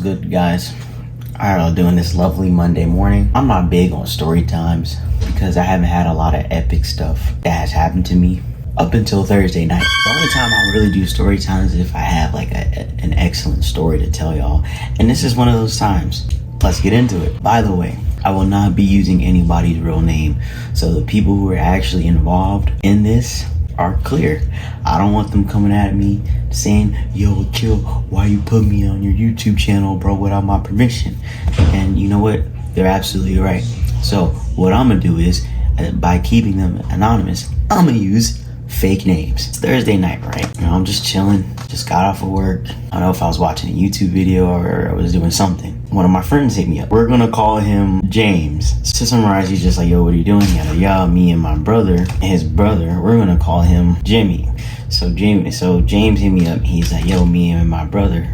good, guys? Alright, I'm doing this lovely Monday morning. I'm not big on story times because I haven't had a lot of epic stuff that has happened to me up until Thursday night. The only time I really do story times is if I have like an excellent story to tell y'all. And this is one of those times. Let's get into it. By the way, I will not be using anybody's real name. So the people who are actually involved in this are clear. I don't want them coming at me saying, yo, Kill, why you put me on your YouTube channel, bro, without my permission? And you know what? They're absolutely right. So what I'm gonna do is, by keeping them anonymous, I'm gonna use fake names. It's Thursday night, right? You know, I'm just chilling, just got off of work. I don't know if I was watching a YouTube video or I was doing something. One of my friends hit me up. We're gonna call him James. To summarize, he's just like, yo, what are you doing? Yeah, me and my brother and his brother, we're gonna call him Jimmy. So James hit me up. He's like, yo, me and my brother,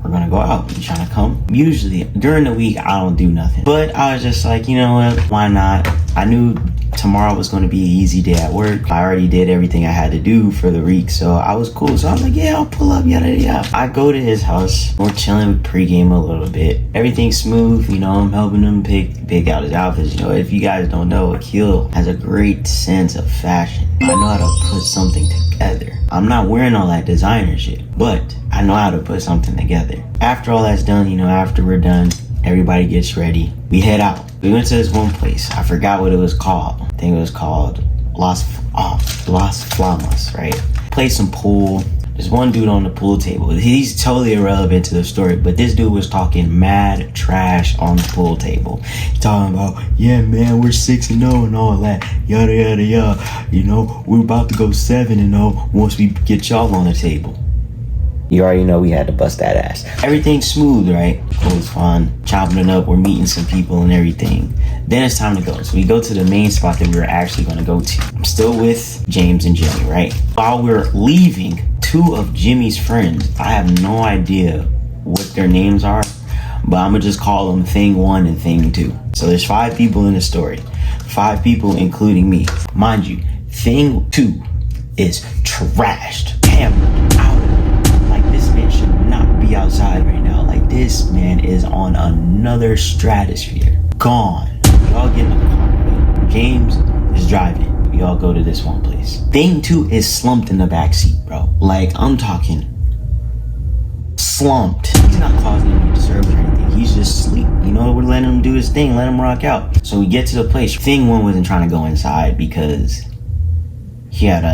we're gonna go out. You trying to come? Usually during the week, I don't do nothing. But I was just like, you know what? Why not? I knew tomorrow was going to be an easy day at work. I already did everything I had to do for the week, so I was cool. So I was like, yeah, I'll pull up, yada yada. I go to his house. We're chilling, pregame a little bit. Everything's smooth, you know. I'm helping him pick out his outfits. You know, if you guys don't know, Akil has a great sense of fashion. I know how to put something together. I'm not wearing all that designer shit, but I know how to put something together. After all that's done, you know, after we're done, everybody gets ready. We head out. We went to this one place. I forgot what it was called. I think it was called Las Flamas, right? Played some pool. There's one dude on the pool table. He's totally irrelevant to the story, but this dude was talking mad trash on the pool table. He's talking about, yeah, man, we're 6-0 and all that, yada, yada, yada. You know, we're about to go 7-0 once we get y'all on the table. You already know we had to bust that ass. Everything's smooth, right? Cool, fun. Chopping it up. We're meeting some people and everything. Then it's time to go. So we go to the main spot that we were actually going to go to. I'm still with James and Jimmy, right? While we're leaving, two of Jimmy's friends, I have no idea what their names are, but I'm going to just call them Thing 1 and Thing 2. So there's 5 people in the story. 5 people, including me. Mind you, Thing 2 is trashed, hammered, out. This man should not be outside right now. Like, this man is on another stratosphere. Gone. We all get in the car, right? James is driving. We all go to this one place. Thing 2 is slumped in the backseat, bro. Like, I'm talking slumped. He's not causing any disturbance or anything. He's just asleep. You know, we're letting him do his thing. Let him rock out. So we get to the place. Thing 1 wasn't trying to go inside because he had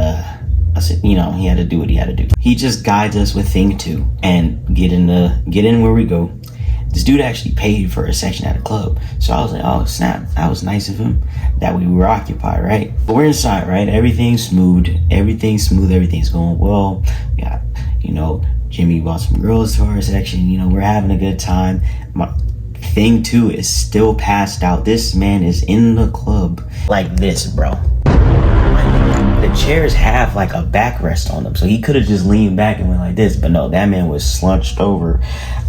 he had to do what he had to do. He just guides us with Thing 2 and get in where we go. This dude actually paid for a section at a club. So I was like, oh snap, that was nice of him that we were occupied, right? But we're inside, right? Everything's smooth, everything's going well. Yeah, you know, Jimmy brought some girls to our section, you know, we're having a good time. Thing 2 is still passed out. This man is in the club like this, bro. The chairs have like a backrest on them, so he could have just leaned back and went like this, but no, that man was slunched over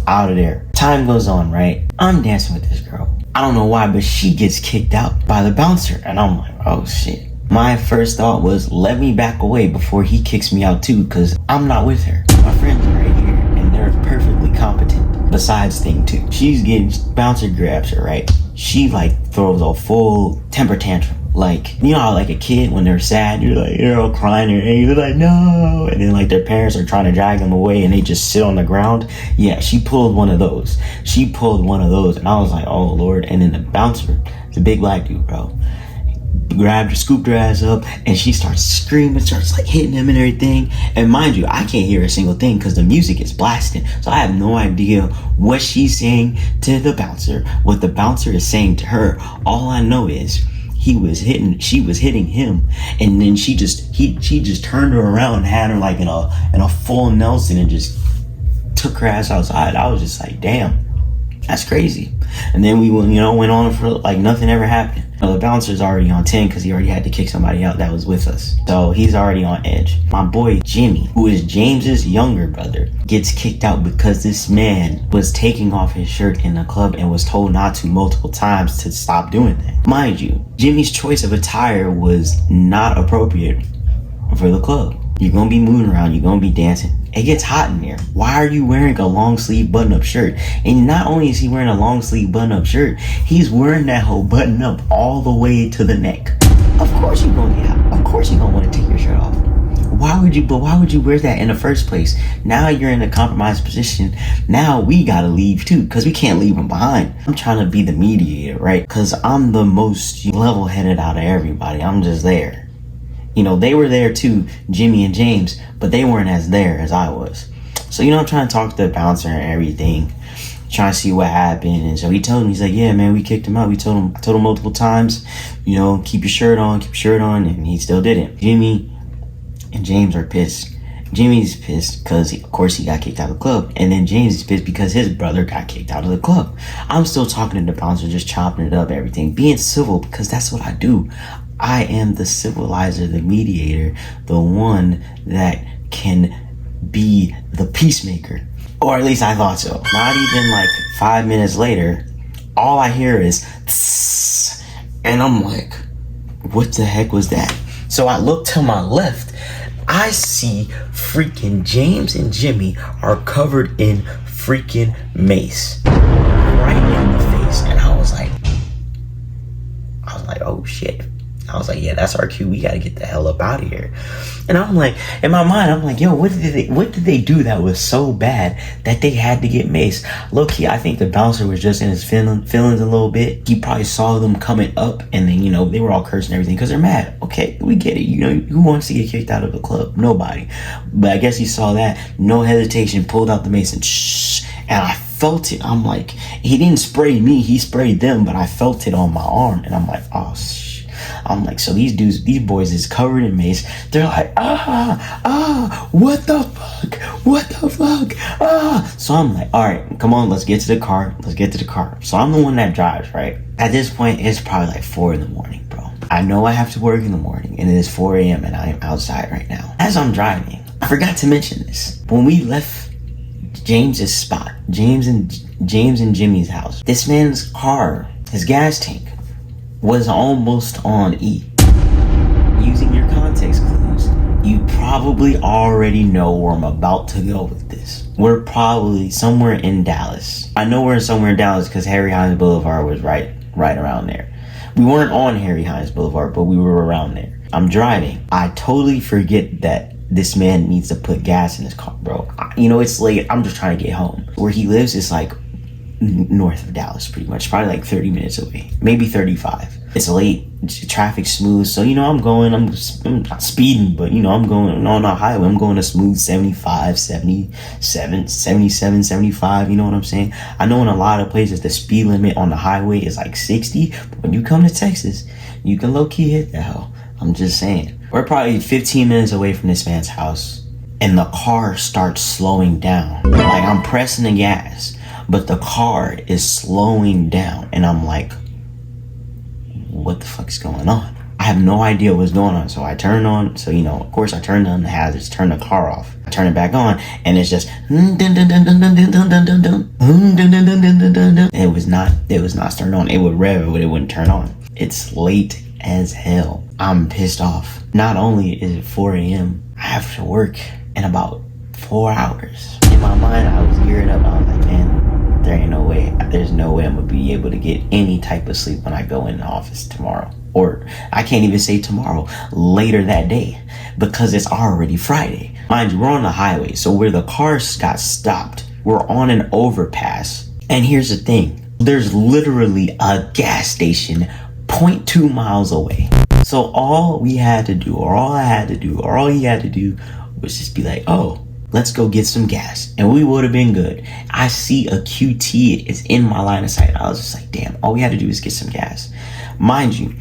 out of there. Time goes on, right? I'm dancing with this girl. I don't know why, but she gets kicked out by the bouncer, and I'm like, oh shit. My first thought was, let me back away before he kicks me out too, because I'm not with her. My friends are right here, and they're perfectly competent. Besides Thing 2, she's getting, bouncer grabs her, right? She like throws a full temper tantrum. Like, you know how like a kid when they're sad, you're all crying and you're like, no, and then like their parents are trying to drag them away and they just sit on the ground. Yeah, she pulled one of those. And I was like, oh Lord. And then the bouncer, it's a big black dude, bro, grabbed her, scooped her ass up, and she starts screaming, starts like hitting him and everything. And mind you, I can't hear a single thing because the music is blasting, so I have no idea what she's saying to the bouncer, what the bouncer is saying to her. All I know is she was hitting him, and then she just turned her around and had her like in a full Nelson and just took her ass outside. I was just like, damn, that's crazy. And then we went on for like nothing ever happened. The bouncer's already on 10 because he already had to kick somebody out that was with us. So he's already on edge. My boy Jimmy, who is James's younger brother, gets kicked out because this man was taking off his shirt in the club and was told not to multiple times to stop doing that. Mind you, Jimmy's choice of attire was not appropriate for the club. You're gonna be moving around, you're gonna be dancing. It gets hot in there. Why are you wearing a long sleeve button up shirt? And not only is he wearing a long sleeve button up shirt, he's wearing that whole button up all the way to the neck. Of course you're gonna get hot. Of course you're gonna want to take your shirt off. Why would you wear that in the first place? Now you're in a compromised position. Now we gotta leave too, because we can't leave him behind. I'm trying to be the mediator, right? Because I'm the most level-headed out of everybody. I'm just there. You know, they were there too, Jimmy and James, but they weren't as there as I was. So, you know, I'm trying to talk to the bouncer and everything, trying to see what happened. And so he told me, he's like, yeah, man, we kicked him out. I told him multiple times, you know, keep your shirt on. And he still didn't. Jimmy and James are pissed. Jimmy's pissed because, of course, he got kicked out of the club. And then James is pissed because his brother got kicked out of the club. I'm still talking to the bouncer, just chopping it up, everything, being civil, because that's what I do. I am the civilizer, the mediator, the one that can be the peacemaker. Or at least I thought so. Not even like 5 minutes later, all I hear is tss, and I'm like, what the heck was that? So I look to my left. I see freaking James and Jimmy are covered in freaking mace right in the face. And I was like, oh shit. I was like, yeah, that's our cue. We got to get the hell up out of here. And I'm like, in my mind, I'm like, yo, what did they do that was so bad that they had to get maced? Low key, I think the bouncer was just in his feelings a little bit. He probably saw them coming up, and then, you know, they were all cursing and everything because they're mad. Okay, we get it. You know, who wants to get kicked out of a club? Nobody. But I guess he saw that, no hesitation, pulled out the mace and shh. And I felt it. I'm like, he didn't spray me, he sprayed them, but I felt it on my arm. And I'm like, oh, shit. I'm like, so these boys is covered in mace. They're like, what the fuck? So I'm like, all right, come on, let's get to the car. So I'm the one that drives, right? At this point, it's probably like 4 in the morning, bro. I know I have to work in the morning, and it is 4 a.m. and I am outside right now. As I'm driving, I forgot to mention this. When we left James's spot, James and Jimmy's house, this man's car, his gas tank, was almost on E. Using your context clues, you probably already know where I'm about to go with this. We're probably somewhere in Dallas. I know we're somewhere in Dallas because Harry Hines Boulevard was right around there. We weren't on Harry Hines Boulevard, but we were around there. I'm driving. I totally forget that this man needs to put gas in his car, bro. You know, it's late. I'm just trying to get home. Where he lives is like north of Dallas, pretty much, probably like 30 minutes away, maybe 35. It's late, traffic's smooth, so, you know, I'm not speeding, but, you know, I'm going on a highway. I'm going a smooth 75, 77, 75, you know what I'm saying? I know in a lot of places the speed limit on the highway is like 60, but when you come to Texas, you can low-key hit the hell. I'm just saying. We're probably 15 minutes away from this man's house, and the car starts slowing down. Like, I'm pressing the gas, but the car is slowing down, and I'm like, what the fuck is going on? I have no idea what's going on. So I turned on, so, you know, of course I turned on the hazards, turned the car off. I turn it back on, and it's just it was not starting on. It would rev, but it wouldn't turn on. It's late as hell. I'm pissed off. Not only is it 4 a.m., I have to work in about 4 hours. In my mind, I was gearing up. I was like, man, there's no way I'm gonna be able to get any type of sleep when I go in the office tomorrow. Or I can't even say tomorrow, later that day, because it's already Friday. Mind you, we're on the highway, so where the cars got stopped, we're on an overpass. And here's the thing, there's literally a gas station 0.2 miles away. So all we had to do, or all I had to do, or all he had to do was just be like, oh, let's go get some gas. And we would have been good. I see a QT is in my line of sight. I was just like, damn, all we had to do is get some gas. Mind you,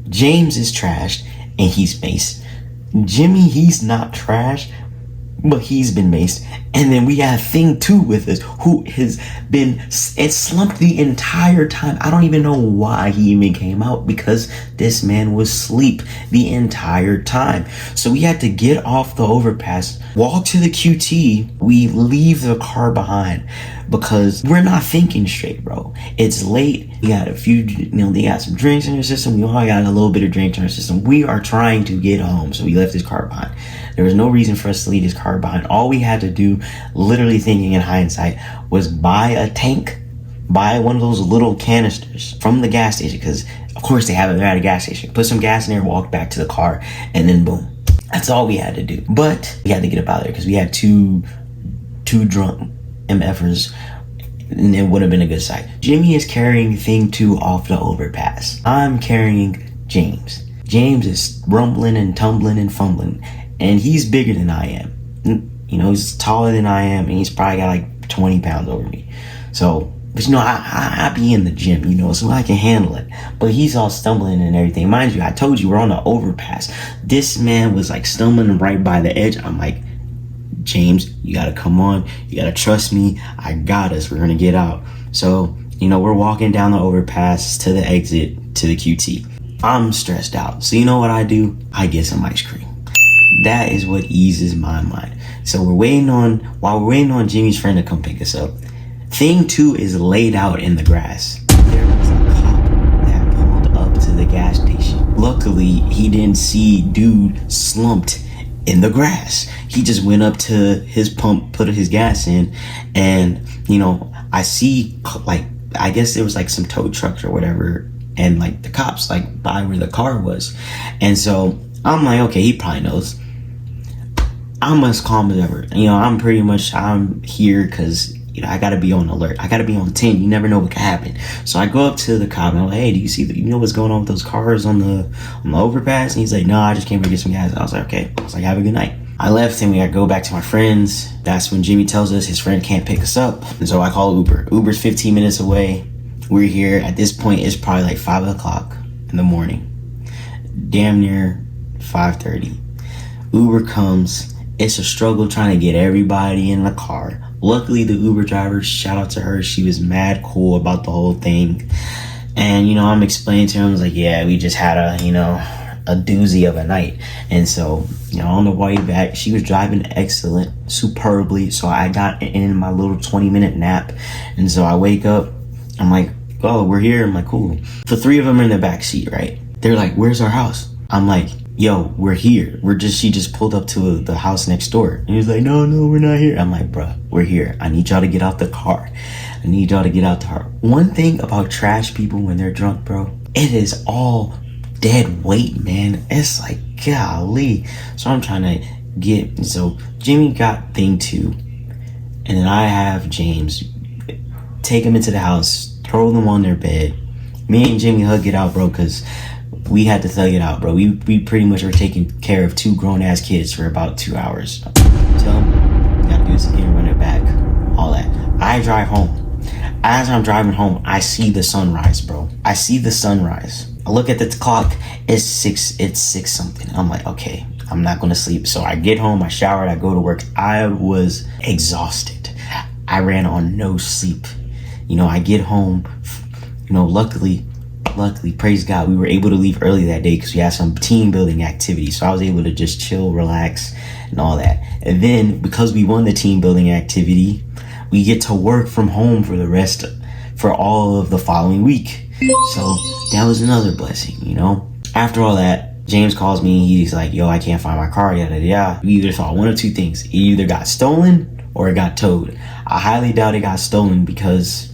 James is trashed and he's maced. Jimmy, he's not trashed, but he's been maced. And then we have Thing 2 with us, who has been slumped the entire time. I don't even know why he even came out, because this man was asleep the entire time. So we had to get off the overpass, walk to the QT. We leave the car behind, because we're not thinking straight, bro. It's late. We got a few, they got some drinks in their system. We all got a little bit of drinks in our system. We are trying to get home, so we left his car behind. There was no reason for us to leave his car behind. All we had to do, literally thinking in hindsight, was buy a tank, buy one of those little canisters from the gas station, because of course they have it at a gas station. Put some gas in there, walk back to the car, and then boom. That's all we had to do. But we had to get up out of there because we had two drunk MFers, and it would have been a good sight. Jimmy is carrying thing 2 off the overpass. I'm carrying James. James is rumbling and tumbling and fumbling, and he's bigger than I am. He's taller than I am, and he's probably got like 20 pounds over me. So, but I be in the gym, so I can handle it. But he's all stumbling and everything. Mind you, I told you we're on the overpass. This man was like stumbling right by the edge. I'm like, James, you gotta come on. You gotta trust me. I got us. We're gonna get out. So, we're walking down the overpass to the exit to the QT. I'm stressed out. So you know what I do? I get some ice cream. That is what eases my mind. So while we're waiting on Jimmy's friend to come pick us up, thing 2 is laid out in the grass. There was a cop that pulled up to the gas station. Luckily, he didn't see dude slumped in the grass. He just went up to his pump, put his gas in, and I see, like, I guess there was like some tow trucks or whatever, and like the cops like by where the car was. And so I'm like, okay, he probably knows. I'm as calm as ever. I'm here because I gotta be on alert. I gotta be on 10. You never know what can happen. So I go up to the cop and I'm like, hey, do you see what's going on with those cars on the overpass? And he's like, no, I just came to get some gas. I was like, okay. I was like, have a good night. I left and we gotta go back to my friends. That's when Jimmy tells us his friend can't pick us up. And so I call Uber. Uber's 15 minutes away. We're here. At this point, it's probably like 5 o'clock in the morning. Damn near 5:30. Uber comes. It's a struggle trying to get everybody in the car. Luckily, the Uber driver, shout out to her, she was mad cool about the whole thing. And, I'm explaining to him, I was like, yeah, we just had a doozy of a night. And so, on the way back, she was driving excellent, superbly. So I got in my little 20-minute nap. And so I wake up, I'm like, oh, we're here. I'm like, cool. The 3 of them are in the back seat, right? They're like, where's our house? I'm like, yo, we're here. She just pulled up to the house next door. And he was like, no, we're not here. I'm like, bruh, we're here. I need y'all to get out the car. I need y'all to get out the car. One thing about trash people when they're drunk, bro, it is all dead weight, man. It's like, golly. So I'm trying to so Jimmy got thing 2. And then I have James take him into the house, throw them on their bed. Me and Jimmy hug it out, bro, because we had to thug it out, bro. We pretty much were taking care of 2 grown-ass kids for about 2 hours. Tell them, gotta do this again, run it back, all that. I drive home. As I'm driving home, I see the sunrise, bro. I see the sunrise. I look at the clock, it's 6 something. I'm like, okay, I'm not gonna sleep. So I get home, I showered, I go to work. I was exhausted. I ran on no sleep. I get home, luckily, praise God, we were able to leave early that day because we had some team building activities. So I was able to just chill, relax, and all that. And then because we won the team building activity, we get to work from home for all of the following week. So that was another blessing, After all that, James calls me. He's like, yo, I can't find my car, yada, yada. We either saw one of 2 things. It either got stolen or it got towed. I highly doubt it got stolen because,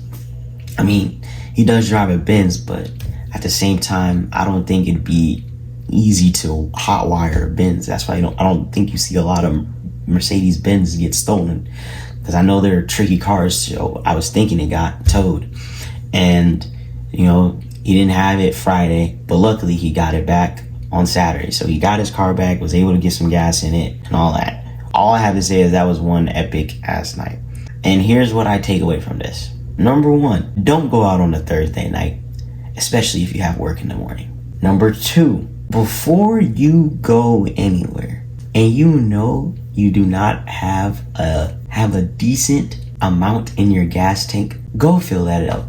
he does drive a Benz, but at the same time, I don't think it'd be easy to hotwire a Benz. That's why I don't think you see a lot of Mercedes Benz get stolen, because I know they're tricky cars. So I was thinking it got towed, and he didn't have it Friday, but luckily he got it back on Saturday. So he got his car back, was able to get some gas in it and all that. All I have to say is that was one epic ass night. And here's what I take away from this. Number 1, don't go out on a Thursday night, especially if you have work in the morning. Number 2, before you go anywhere and you do not have a decent amount in your gas tank, go fill that up.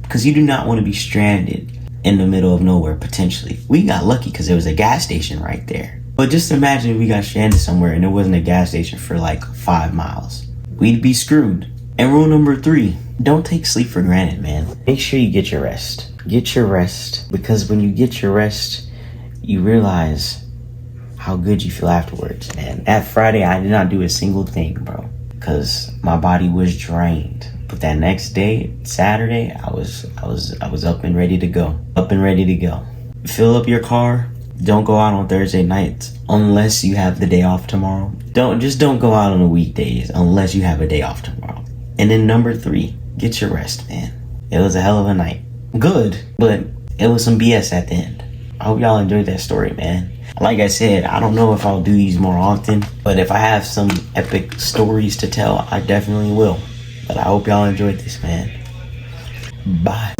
Because you do not want to be stranded in the middle of nowhere, potentially. We got lucky because there was a gas station right there. But just imagine we got stranded somewhere and there wasn't a gas station for like 5 miles. we'd be screwed. And rule number 3, don't take sleep for granted, man. Make sure you get your rest. Get your rest, because when you get your rest, you realize how good you feel afterwards, man. That Friday, I did not do a single thing, bro, because my body was drained. But that next day, Saturday, I was up and ready to go. Up and ready to go. Fill up your car. Don't go out on Thursday nights unless you have the day off tomorrow. Don't go out on the weekdays unless you have a day off tomorrow. And then number 3, get your rest, man. It was a hell of a night. Good, but it was some BS at the end. I hope y'all enjoyed that story, man. Like I said, I don't know if I'll do these more often, but if I have some epic stories to tell, I definitely will. But I hope y'all enjoyed this, man. Bye.